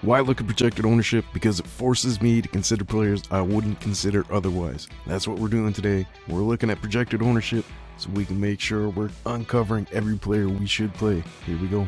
Why look at projected ownership? Because it forces me to consider players I wouldn't consider otherwise. That's what we're doing today. We're looking at projected ownership so we can make sure we're uncovering every player we should play. Here we go.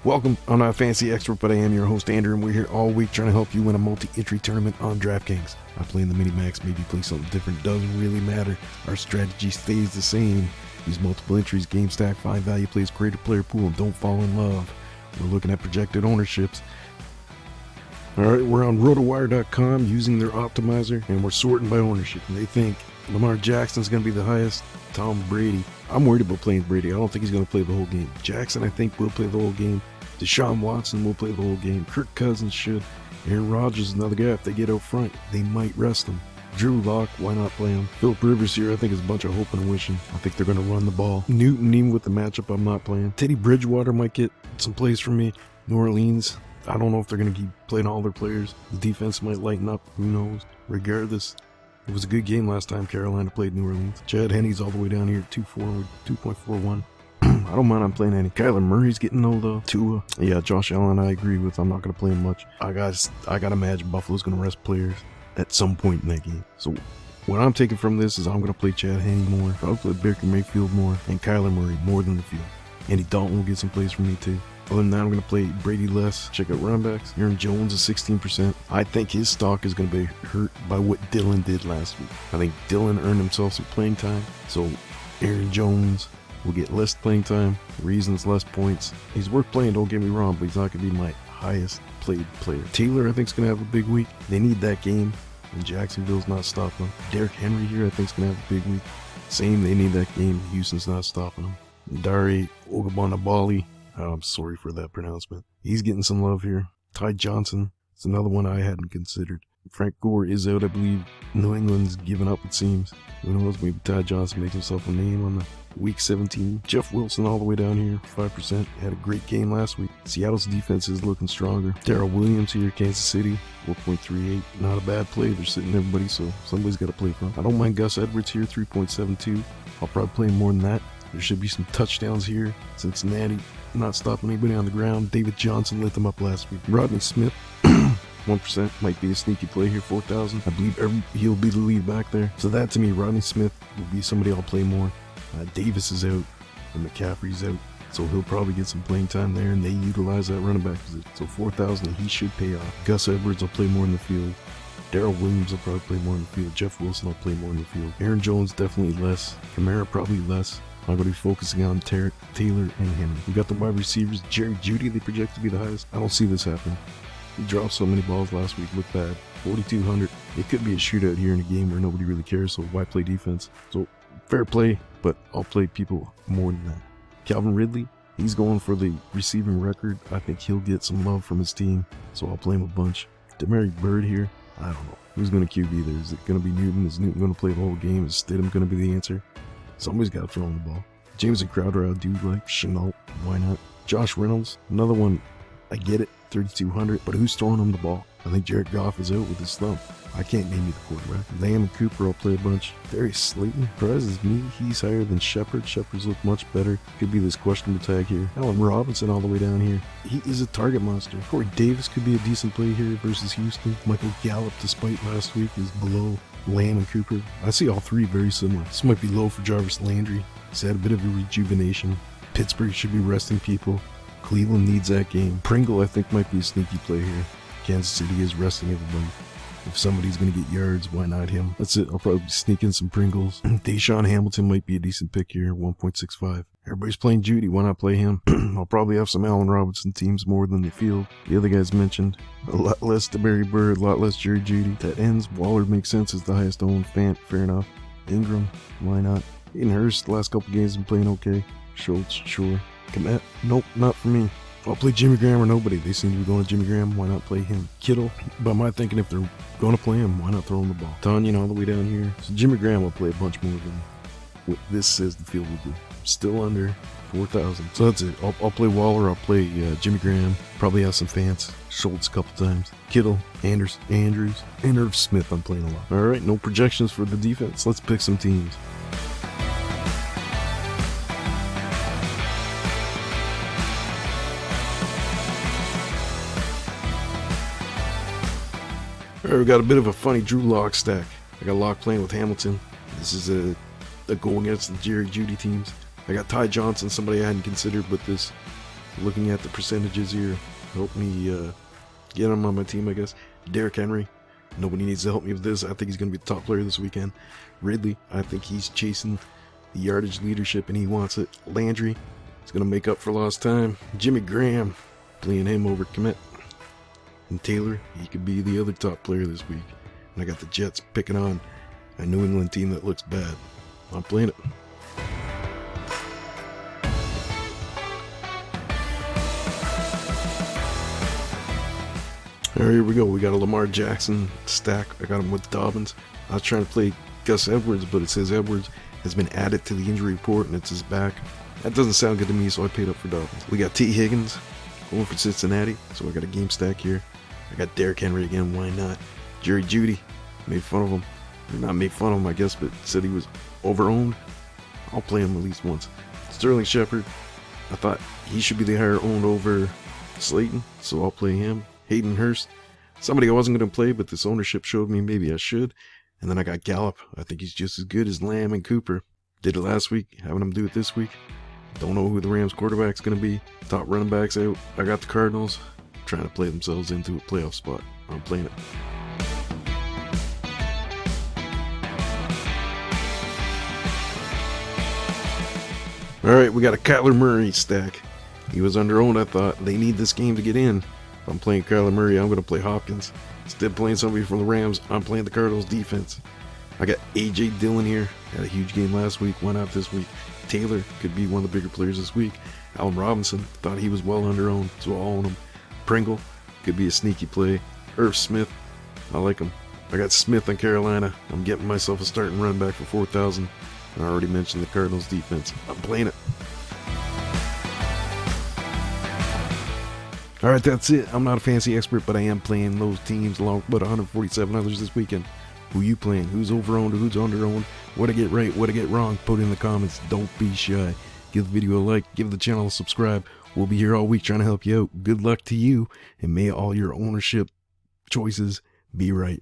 Welcome. I'm not a fancy expert, but I am your host, Andrew, and we're here all week trying to help you win a multi-entry tournament on Draftkings. I play in the mini-max, maybe play something different, doesn't really matter. Our strategy stays the same. Use multiple entries, game stack, find value plays, create a player pool, and don't fall in love. We're looking at projected ownerships. Alright, we're on Rotowire.com using their optimizer, and we're sorting by ownership. And they think Lamar Jackson's going to be the highest. Tom Brady. I'm worried about playing Brady. I don't think he's going to play the whole game. Jackson, I think, will play the whole game. Deshaun Watson will play the whole game. Kirk Cousins should. Aaron Rodgers is another guy. If they get out front, they might rest him. Drew Lock, why not play him? Philip Rivers here, I think is a bunch of hoping and wishing. I think they're going to run the ball. Newton, even with the matchup, I'm not playing. Teddy Bridgewater might get some plays from me. New Orleans, I don't know if they're going to keep playing all their players. The defense might lighten up. Who knows? Regardless, it was a good game last time Carolina played New Orleans. Chad Henne's all the way down here at 2.41. I don't mind I'm playing any. Kyler Murray's getting old though. Tua. Yeah, Josh Allen I agree with. I'm not going to play him much. I got to imagine Buffalo's going to rest players at some point in that game. So what I'm taking from this is I'm going to play Chad Henne more. I'll play Baker Mayfield more. And Kyler Murray more than the field. Andy Dalton will get some plays from me too. Other than that, I'm going to play Brady less. Check out running backs. Aaron Jones is 16%. I think his stock is going to be hurt by what Dylan did last week. I think Dylan earned himself some playing time. So Aaron Jones will get less playing time. Reasons, less points. He's worth playing, don't get me wrong, but he's not going to be my highest played player. Taylor, I think, is going to have a big week. They need that game, and Jacksonville's not stopping him. Derrick Henry here, I think, is going to have a big week. Same, they need that game. Houston's not stopping him. Dare Ogunbowale, I'm sorry for that pronouncement. He's getting some love here. Ty Johnson is another one I hadn't considered. Frank Gore is out, I believe. New England's given up, it seems. Who knows, maybe Ty Johnson makes himself a name on the week 17. Jeff Wilson all the way down here, 5%. Had a great game last week. Seattle's defense is looking stronger. Darrell Williams here, Kansas City, 4.38. Not a bad play. They're sitting everybody, so somebody's got to play for him. I don't mind Gus Edwards here, 3.72. I'll probably play him more than that. There should be some touchdowns here. Cincinnati not stopping anybody on the ground. David Johnson lit them up last week. Rodney Smith, 1%, might be a sneaky play here, 4,000. I believe he'll be the lead back there. So that to me, Rodney Smith will be somebody I'll play more. Davis is out and McCaffrey's out, so he'll probably get some playing time there, and they utilize that running back position. So 4,000, he should pay off. Gus Edwards will play more in the field. Darrell Williams will probably play more in the field. Jeff Wilson will play more in the field. Aaron Jones definitely less. Kamara probably less. I'm going to be focusing on Taylor and Henry. We got the wide receivers. Jerry Jeudy, they project to be the highest. I don't see this happening. He dropped so many balls last week, looked bad. 4,200. It could be a shootout here in a game where nobody really cares, so why play defense? So fair play, but I'll play people more than that. Calvin Ridley, he's going for the receiving record. I think he'll get some love from his team, so I'll play him a bunch. Demaric Bird here, I don't know. Who's going to QB there? Is it going to be Newton? Is Newton going to play the whole game? Is Stidham going to be the answer? Somebody's got to throw him the ball. Jameson Crowder, I do like. Chenault, why not? Josh Reynolds, another one. I get it, 3,200, but who's throwing him the ball? I think Jared Goff is out with his thumb. I can't name you the quarterback. Lamb and Cooper, I'll play a bunch. Darius Slayton surprises me. He's higher than Shepard. Shepard's look much better. Could be this questionable tag here. Allen Robinson all the way down here. He is a target monster. Corey Davis could be a decent play here versus Houston. Michael Gallup, despite last week, is below Lamb and Cooper. I see all three very similar. This might be low for Jarvis Landry. He's had a bit of a rejuvenation. Pittsburgh should be resting people. Cleveland needs that game. Pringle, I think, might be a sneaky play here. Kansas City is resting everybody. If somebody's going to get yards, why not him? That's it. I'll probably sneak in some Pringles. Deshaun Hamilton might be a decent pick here, 1.65. Everybody's playing Jeudy. Why not play him? I'll probably have some Allen Robinson teams more than the field. The other guys mentioned. A lot less Demaric Bird, a lot less Jerry Jeudy. That ends. Waller makes sense as the highest owned. Fant, fair enough. Ingram, why not? Hayden Hurst, the last couple games been playing okay. Schultz, sure. Komet, nope, not for me. I'll play Jimmy Graham or nobody. They seem to be going to Jimmy Graham. Why not play him? Kittle, by my thinking, if they're going to play him, why not throw him the ball? Tanyan all the way down here. So Jimmy Graham will play a bunch more than what this says the field will do. Still under 4,000. So that's it. I'll play Waller. I'll play Jimmy Graham. Probably have some Fants. Schultz a couple times. Kittle, Andrews, and Irv Smith I'm playing a lot. All right, no projections for the defense. Let's pick some teams. Alright, we got a bit of a funny Drew Lock stack. I got Lock playing with Hamilton. This is a go against the Jerry Jeudy teams. I got Ty Johnson, somebody I hadn't considered, but this, looking at the percentages here, help me get him on my team, I guess. Derrick Henry, nobody needs to help me with this. I think he's going to be the top player this weekend. Ridley, I think he's chasing the yardage leadership and he wants it. Landry, he's going to make up for lost time. Jimmy Graham, playing him over Kmet. And Taylor, he could be the other top player this week. And I got the Jets picking on a New England team that looks bad. I'm playing it. Alright, here we go. We got a Lamar Jackson stack. I got him with Dobbins. I was trying to play Gus Edwards, but it says Edwards has been added to the injury report and it's his back. That doesn't sound good to me, so I paid up for Dobbins. We got T. Higgins going for Cincinnati, so I got a game stack here. I got Derrick Henry again, why not? Jerry Jeudy, made fun of him. Not made fun of him, I guess, but said he was over-owned. I'll play him at least once. Sterling Shepard, I thought he should be the higher owned over Slayton, so I'll play him. Hayden Hurst, somebody I wasn't going to play, but this ownership showed me maybe I should. And then I got Gallup. I think he's just as good as Lamb and Cooper. Did it last week, having him do it this week. Don't know who the Rams quarterback's going to be. Top running backs out. I got the Cardinals trying to play themselves into a playoff spot. I'm playing it. Alright, we got a Kyler Murray stack. He was under-owned, I thought. They need this game to get in. If I'm playing Kyler Murray, I'm going to play Hopkins. Instead of playing somebody from the Rams, I'm playing the Cardinals defense. I got A.J. Dillon here. Had a huge game last week, went out this week. Taylor could be one of the bigger players this week. Allen Robinson, thought he was well under-owned, so I'll own him. Pringle could be a sneaky play. Irv Smith, I like him. I got Smith in Carolina. I'm getting myself a starting run back for 4,000. I already mentioned the Cardinals defense. I'm playing it. Alright, that's it. I'm not a fancy expert, but I am playing those teams along with 147 others this weekend. Who you playing? Who's over-owned or who's under-owned? What to get right, what to get wrong? Put it in the comments. Don't be shy. Give the video a like. Give the channel a subscribe. We'll be here all week trying to help you out. Good luck to you, and may all your ownership choices be right.